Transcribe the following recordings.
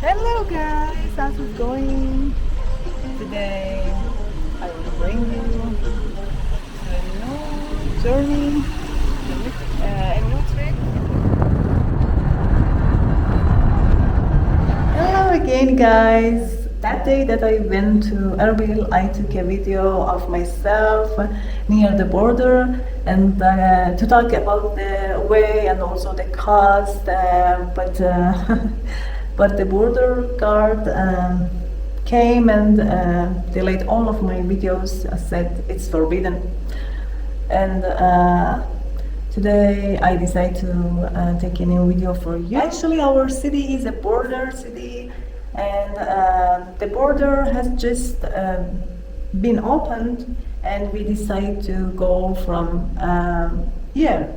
Hello guys, how's it going? Today I will bring you to a new journey, a new trip. Hello again guys. That day that I went to Erbil, I took a video of myself near the border and to talk about the way and also the cost, but the border guard came and delayed all of my videos. Said it's forbidden, and today I decided to take a new video for you. Actually, our city is a border city, and the border has just been opened, and we decided to go from here.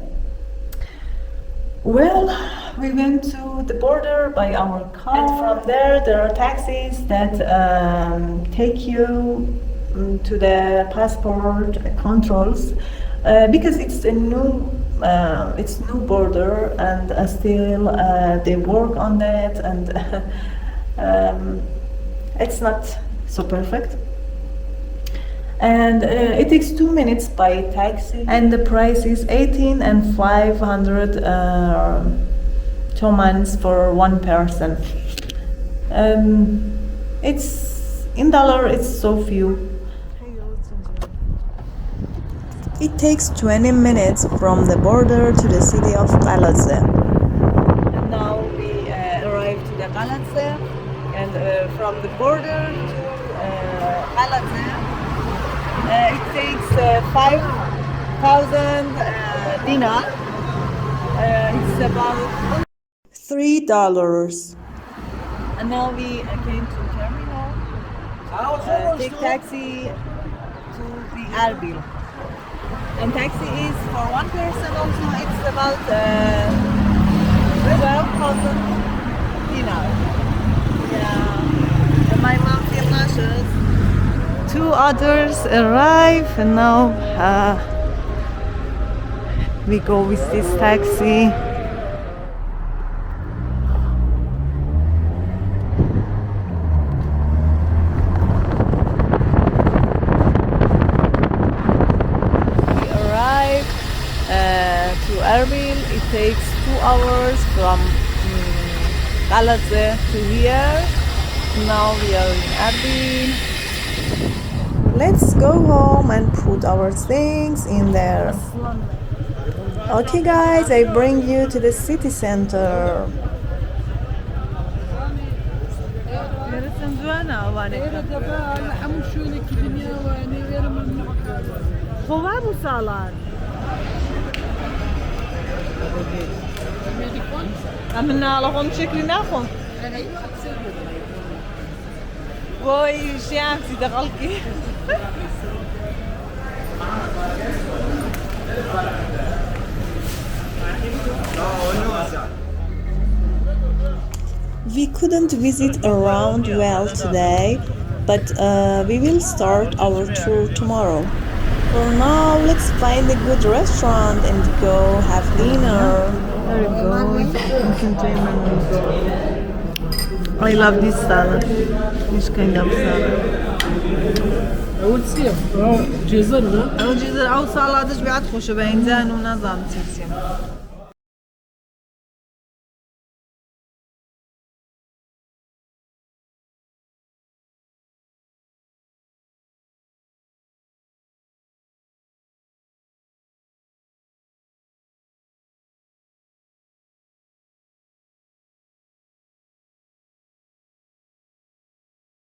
Well, we went to the border by our car, and from there are taxis that take you to the passport controls because it's a new border, and still they work on that, and it's not so perfect. And it takes 2 minutes by taxi, and the price is 18 and 500 Tomans for one person. It's in dollar, it's so few. It takes 20 minutes from the border to the city of Galadze. And now we arrived to the Galadze, and from the border to Galadze it takes 5,000 dinar. It's about $3. And now we came to terminal. Take taxi to the Erbil. And taxi is for one person also. It's about 12,000 dinar. Yeah. And my mom finishes. Two others arrive, and now we go with this taxi. We arrive to Erbil. It takes 2 hours from Galadze to here. Now we are in Erbil. Let's go home and put our things in there. Okay guys, I bring you to the city center. وای شمسی دقیقی. We couldn't visit around well today, but we will start our tour tomorrow. For now, let's find a good restaurant and go have dinner. There you go. You can take my notes. I love this salad. This kind of salad. أول سيف جزر أو جزر أو سلطة بعد خوش بينزان ونظام تيسين.